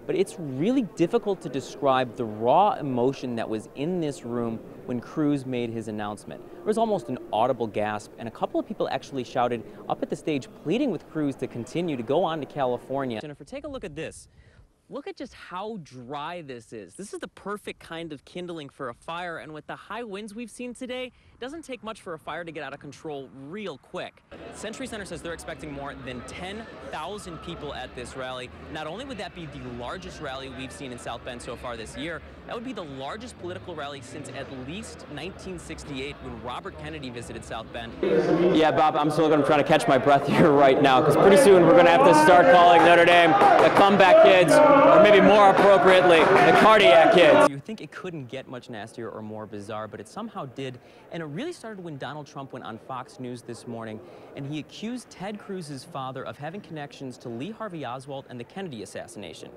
but it's really difficult to describe the raw emotion that was in this room when Cruz made his announcement. There was almost an audible gasp, and a couple of people actually shouted up at the stage, pleading with Cruz to continue to go on to California. Jennifer, take a look at this. Look at just how dry this is. This is the perfect kind of kindling for a fire, and with the high winds we've seen today, it doesn't take much for a fire to get out of control real quick. Century Center says they're expecting more than 10,000 people at this rally. Not only would that be the largest rally we've seen in South Bend so far this year, that would be the largest political rally since at least 1968 when Robert Kennedy visited South Bend. Yeah, Bob, I'm still going to try to catch my breath here right now, because pretty soon we're going to have to start calling Notre Dame the comeback kids, or maybe more appropriately, the cardiac kids. You think it couldn't get much nastier or more bizarre, but it somehow did, and it really started when Donald Trump went on Fox News this morning, and he accused Ted Cruz's father of having connections to Lee Harvey Oswald and the Kennedy assassination.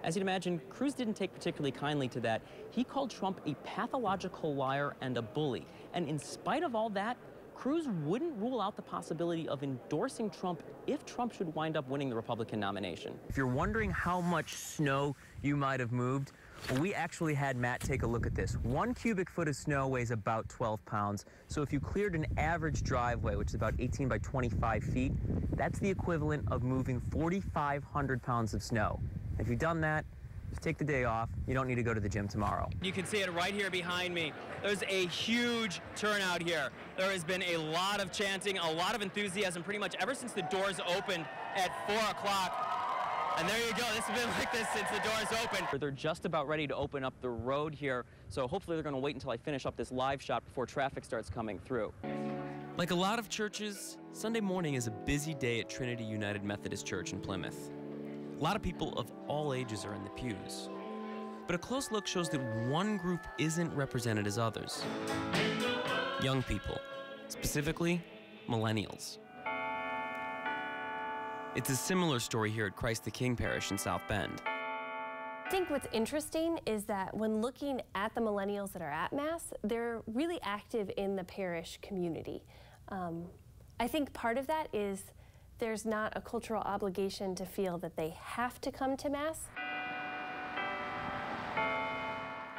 As you'd imagine, Cruz didn't take particularly kindly to that. He called Trump a pathological liar and a bully. And in spite of all that, Cruz wouldn't rule out the possibility of endorsing Trump if Trump should wind up winning the Republican nomination. If you're wondering how much snow you might have moved, well, we actually had Matt take a look at this. 1 cubic foot of snow weighs about 12 pounds. So if you cleared an average driveway, which is about 18 by 25 feet, that's the equivalent of moving 4,500 pounds of snow. If you've done that, just take the day off. You don't need to go to the gym tomorrow. You can see it right here behind me. There's a huge turnout here. There has been a lot of chanting, a lot of enthusiasm pretty much ever since the doors opened at 4 o'clock. And there you go. This has been like this since the doors opened. They're just about ready to open up the road here, so hopefully they're going to wait until I finish up this live shot before traffic starts coming through. Like a lot of churches, Sunday morning is a busy day at Trinity United Methodist Church in Plymouth. A lot of people of all ages are in the pews. But a close look shows that one group isn't represented as others. Young people, specifically millennials. It's a similar story here at Christ the King Parish in South Bend. I think what's interesting is that when looking at the millennials that are at Mass, they're really active in the parish community. I think part of that is there's not a cultural obligation to feel that they have to come to Mass.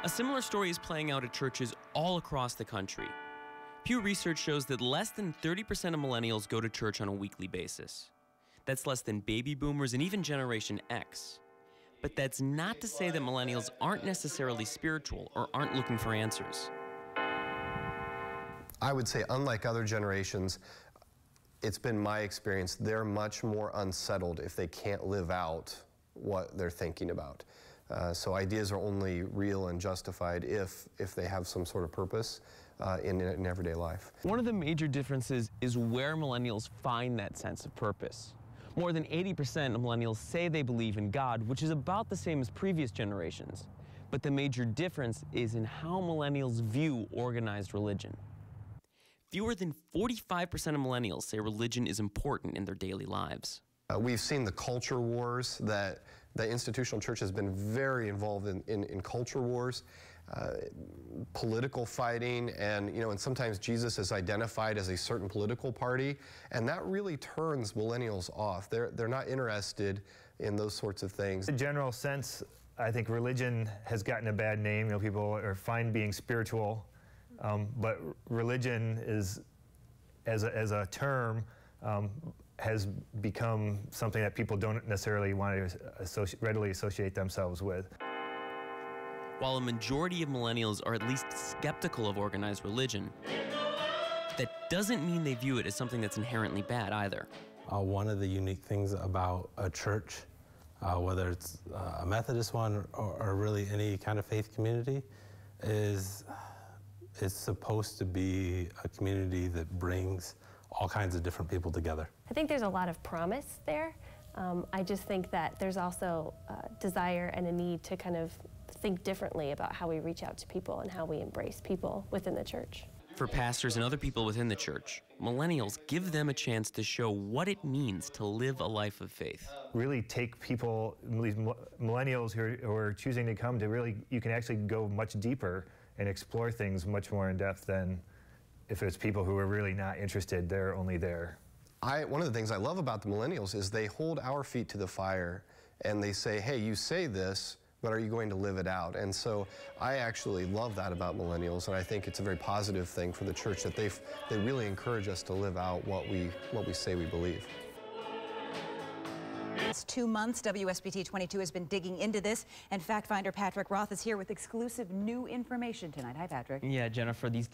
A similar story is playing out at churches all across the country. Pew Research shows that less than 30% of millennials go to church on a weekly basis. That's less than baby boomers and even Generation X. But that's not to say that millennials aren't necessarily spiritual or aren't looking for answers. I would say, unlike other generations, it's been my experience, they're much more unsettled if they can't live out what they're thinking about. So ideas are only real and justified if they have some sort of purpose in everyday life. One of the major differences is where millennials find that sense of purpose. More than 80% of millennials say they believe in God, which is about the same as previous generations. But the major difference is in how millennials view organized religion. Fewer than 45% of millennials say religion is important in their daily lives. We've seen the culture wars, that the institutional church has been very involved in culture wars, political fighting, and sometimes Jesus is identified as a certain political party, and that really turns millennials off. They're not interested in those sorts of things. In a general sense, I think religion has gotten a bad name. People are fine being spiritual. But religion is, as a term, has become something that people don't necessarily want to readily associate themselves with. While a majority of millennials are at least skeptical of organized religion, that doesn't mean they view it as something that's inherently bad either. One of the unique things about a church, whether it's a Methodist one or really any kind of faith community, is it's supposed to be a community that brings all kinds of different people together. I think there's a lot of promise there. I just think that there's also a desire and a need to kind of think differently about how we reach out to people and how we embrace people within the church. For pastors and other people within the church, millennials give them a chance to show what it means to live a life of faith. Really take people, these millennials who are choosing to come, to really, you can actually go much deeper and explore things much more in depth than if it's people who are really not interested, they're only there. One of the things I love about the millennials is they hold our feet to the fire and they say, hey, you say this, but are you going to live it out? And so I actually love that about millennials, and I think it's a very positive thing for the church that they really encourage us to live out what we say we believe. It's 2 months. WSBT 22 has been digging into this, and fact finder Patrick Roth is here with exclusive new information tonight. Hi, Patrick. Yeah, Jennifer, this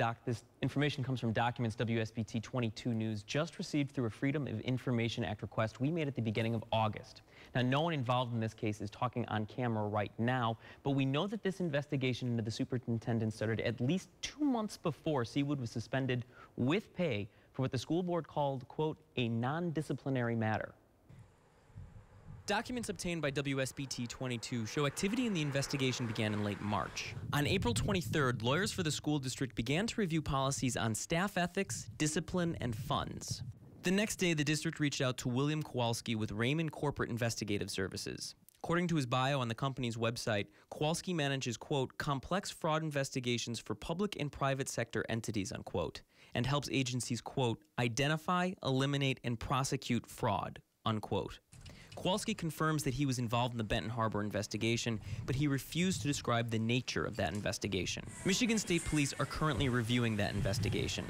information comes from documents WSBT 22 News just received through a Freedom of Information Act request we made at the beginning of August. Now, no one involved in this case is talking on camera right now, but we know that this investigation into the superintendent started at least 2 months before Seawood was suspended with pay for what the school board called, quote, a non-disciplinary matter. Documents obtained by WSBT 22 show activity in the investigation began in late March. On April 23rd, lawyers for the school district began to review policies on staff ethics, discipline, and funds. The next day, the district reached out to William Kowalski with Raymond Corporate Investigative Services. According to his bio on the company's website, Kowalski manages, quote, complex fraud investigations for public and private sector entities, unquote, and helps agencies, quote, identify, eliminate, and prosecute fraud, unquote. Kowalski confirms that he was involved in the Benton Harbor investigation, but he refused to describe the nature of that investigation. Michigan State Police are currently reviewing that investigation.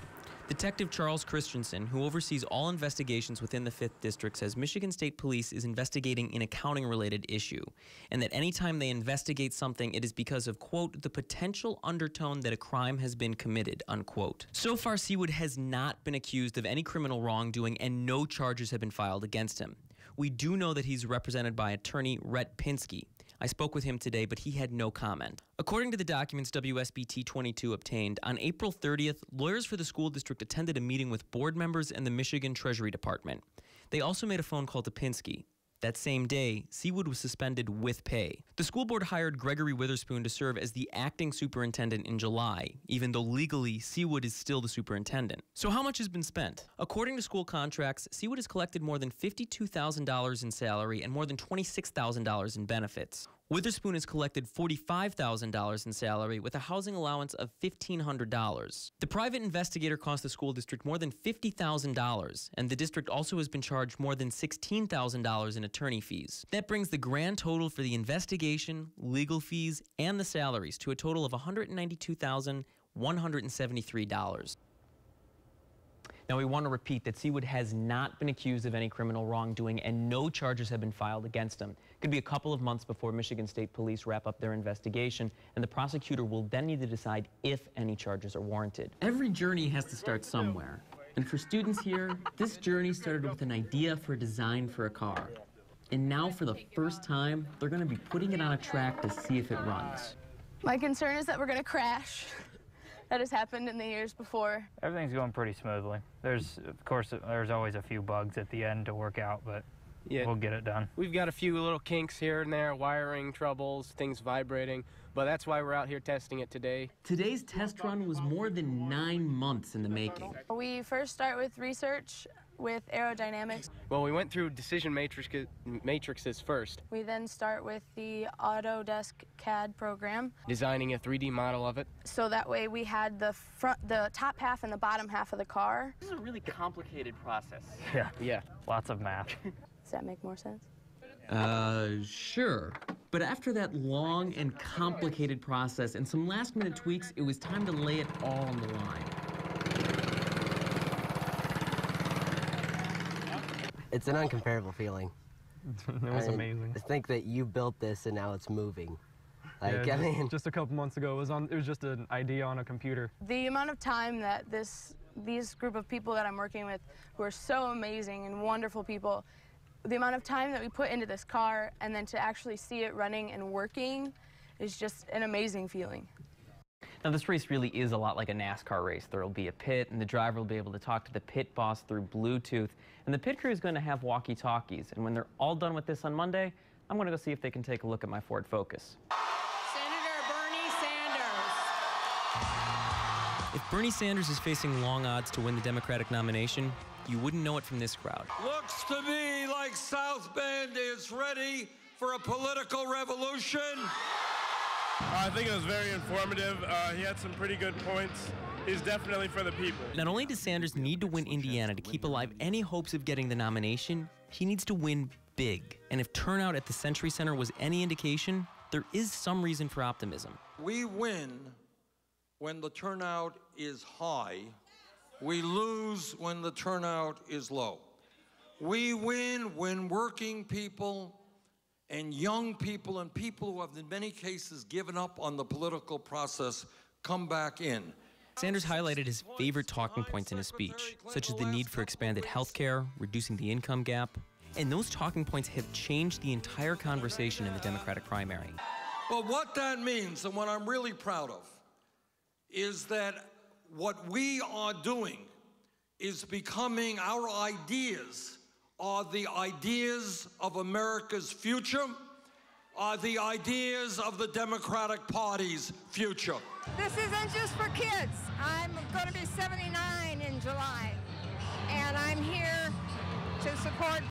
Detective Charles Christensen, who oversees all investigations within the 5th District, says Michigan State Police is investigating an accounting-related issue, and that anytime they investigate something, it is because of, quote, the potential undertone that a crime has been committed, unquote. So far, Seawood has not been accused of any criminal wrongdoing, and no charges have been filed against him. We do know that he's represented by attorney Rhett Pinsky. I spoke with him today, but he had no comment. According to the documents WSBT 22 obtained, on April 30th, lawyers for the school district attended a meeting with board members and the Michigan Treasury Department. They also made a phone call to Pinsky. That same day, Seawood was suspended with pay. The school board hired Gregory Witherspoon to serve as the acting superintendent in July, even though legally, Seawood is still the superintendent. So how much has been spent? According to school contracts, Seawood has collected more than $52,000 in salary and more than $26,000 in benefits. Witherspoon has collected $45,000 in salary with a housing allowance of $1,500. The private investigator cost the school district more than $50,000, and the district also has been charged more than $16,000 in attorney fees. That brings the grand total for the investigation, legal fees, and the salaries to a total of $192,173. Now, we want to repeat that Seawood has not been accused of any criminal wrongdoing, and no charges have been filed against him. It could be a couple of months before Michigan State Police wrap up their investigation, and the prosecutor will then need to decide if any charges are warranted. Every journey has to start somewhere. And for students here, this journey started with an idea for a design for a car. And now, for the first time, they're going to be putting it on a track to see if it runs. My concern is that we're going to crash. That has happened in the years before. Everything's going pretty smoothly. Of course, there's always a few bugs at the end to work out, but yeah, we'll get it done. We've got a few little kinks here and there, wiring troubles, things vibrating, but that's why we're out here testing it today. Today's test run was more than 9 months in the making. We first start with research with aerodynamics. Well, we went through decision matrices first. We then start with the Autodesk CAD program. Designing a 3D model of it. So that way we had the top half and the bottom half of the car. This is a really complicated process. Yeah, lots of math. Does that make more sense? Sure. But after that long and complicated process and some last-minute tweaks, it was time to lay it all on the line. It's an uncomparable feeling. It was amazing. To think that you built this and now it's moving. Like, yeah, I mean, just a couple months ago, it was just an idea on a computer. The amount of time that these group of people that I'm working with, who are so amazing and wonderful people, the amount of time that we put into this car and then to actually see it running and working is just an amazing feeling. Now, this race really is a lot like a NASCAR race. There will be a pit, and the driver will be able to talk to the pit boss through Bluetooth, and the pit crew is going to have walkie-talkies. And when they're all done with this on Monday, I'm going to go see if they can take a look at my Ford Focus. Senator Bernie Sanders. If Bernie Sanders is facing long odds to win the Democratic nomination, you wouldn't know it from this crowd. Looks to me like South Bend is ready for a political revolution. I think it was very informative. He had some pretty good points. He's definitely for the people. Not only does Sanders need to win Indiana to keep alive any hopes of getting the nomination, he needs to win big. And if turnout at the Century Center was any indication, there is some reason for optimism. We win when the turnout is high. We lose when the turnout is low. We win when working people and young people and people who have in many cases given up on the political process come back in. Sanders highlighted his favorite talking points in his speech, such as the need for expanded health care, reducing the income gap, and those talking points have changed the entire conversation in the Democratic primary. But what that means, and what I'm really proud of, is that what we are doing is becoming our ideas are the ideas of America's future, are the ideas of the Democratic Party's future. This isn't just for kids. I'm going to be 79 in July, and I'm here to support